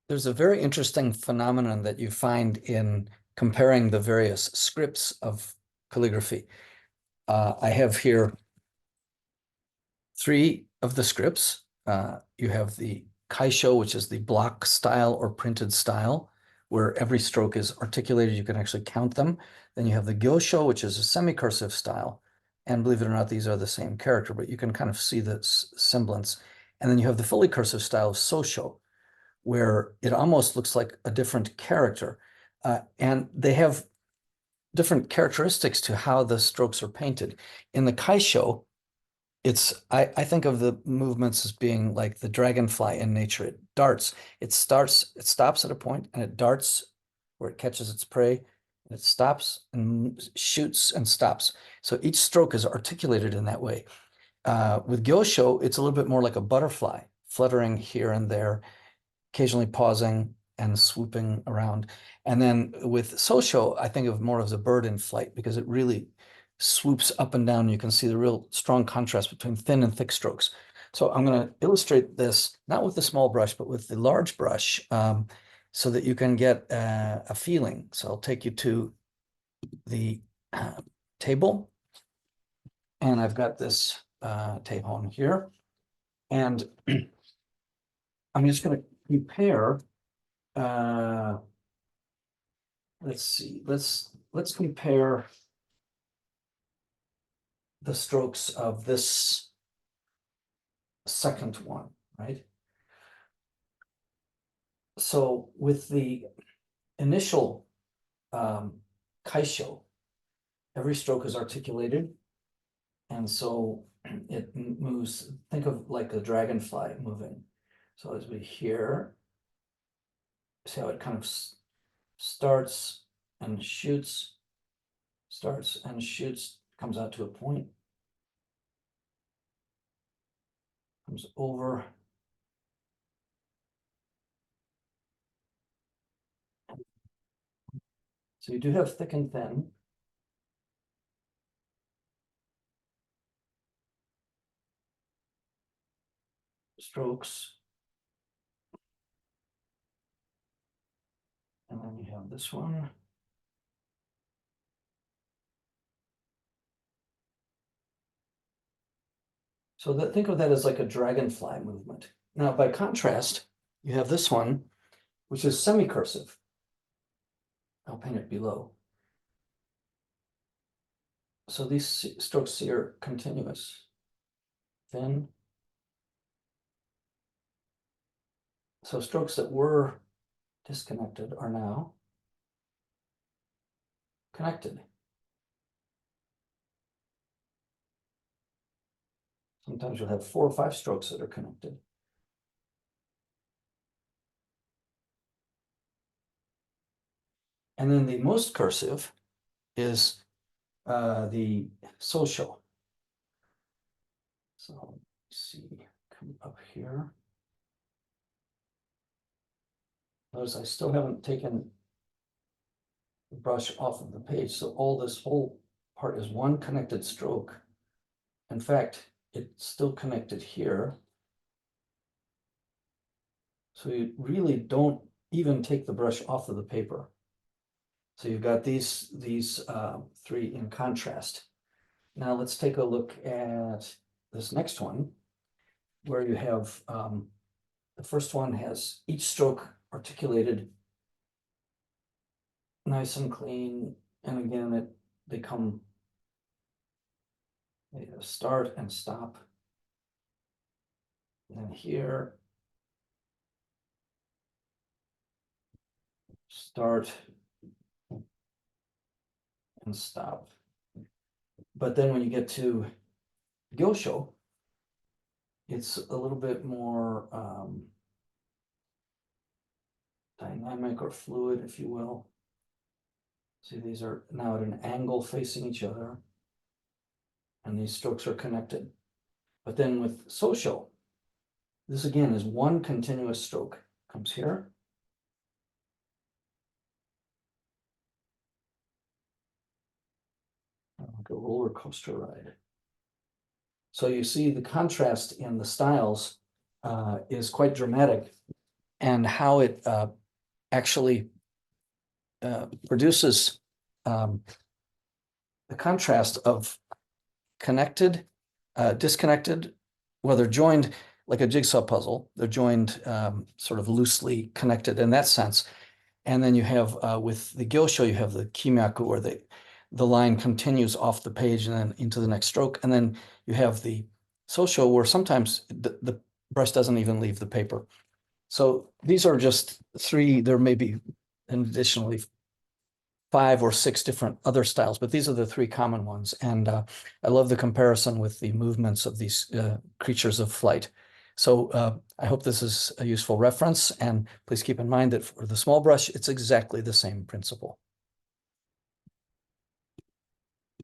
There's a very interesting phenomenon that you find in comparing the various scripts of calligraphy. I have here three of the scripts. You have the Kaisho, which is the block style or printed style, where every stroke is articulated. You can actually count them. Then you have the Gyousho, which is a semi-cursive style. And believe it or not, these are the same character, but you can kind of see the semblance. And then you have the fully cursive style of Sousho, where it almost looks like a different character. And they have different characteristics to how the strokes are painted. In the Kaisho, I think of the movements as being like the dragonfly in nature. It darts. It stops at a point and it darts where it catches its prey. And it stops and shoots and stops. So each stroke is articulated in that way. With Gyousho, it's a little bit more like a butterfly, fluttering here and there, occasionally pausing and swooping around. And then with Sousho, I think of more as a bird in flight because it really swoops up and down. You can see the real strong contrast between thin and thick strokes. So I'm going to illustrate this, not with the small brush, but with the large brush, so that you can get a feeling. So I'll take you to the table. And I've got this table on here. And I'm just going to compare let's see, let's compare the strokes of this second one, right? So with the initial Kaisho, every stroke is articulated. And so it moves, think of like a dragonfly moving. So as we hear, see how it kind of starts and shoots, comes out to a point, comes over. So you do have thick and thin. Strokes. And then you have this one. So think of that as like a dragonfly movement. Now, by contrast, you have this one, which is semi-cursive. I'll paint it below. So these strokes here are continuous. Thin. So strokes that were disconnected are now connected. Sometimes you'll have 4 or 5 strokes that are connected. And then the most cursive is the Sousho. So let's see, come up here. Notice I still haven't taken the brush off of the page, so all this whole part is one connected stroke. In fact, it's still connected here. So you really don't even take the brush off of the paper. So you've got these 3 in contrast. Now let's take a look at this next one, where you have the first one has each stroke articulated nice and clean, and again they start and stop. And then here, start and stop. But then when you get to Gyousho, it's a little bit more dynamic or fluid, if you will. See, these are now at an angle facing each other, and these strokes are connected. But then with Sousho, this again is one continuous stroke. Comes here. Like a roller coaster ride. So you see the contrast in the styles is quite dramatic. and how it actually produces the contrast of connected, disconnected, well, they're joined like a jigsaw puzzle. They're joined sort of loosely connected in that sense. And then you have with the Gyousho, you have the kimyaku, where the line continues off the page and then into the next stroke. And then you have the Sousho, where sometimes the brush doesn't even leave the paper. So these are just three. There may be additionally 5 or 6 different other styles, but these are the 3 common ones. And I love the comparison with the movements of these creatures of flight. So I hope this is a useful reference, and please keep in mind that for the small brush, it's exactly the same principle.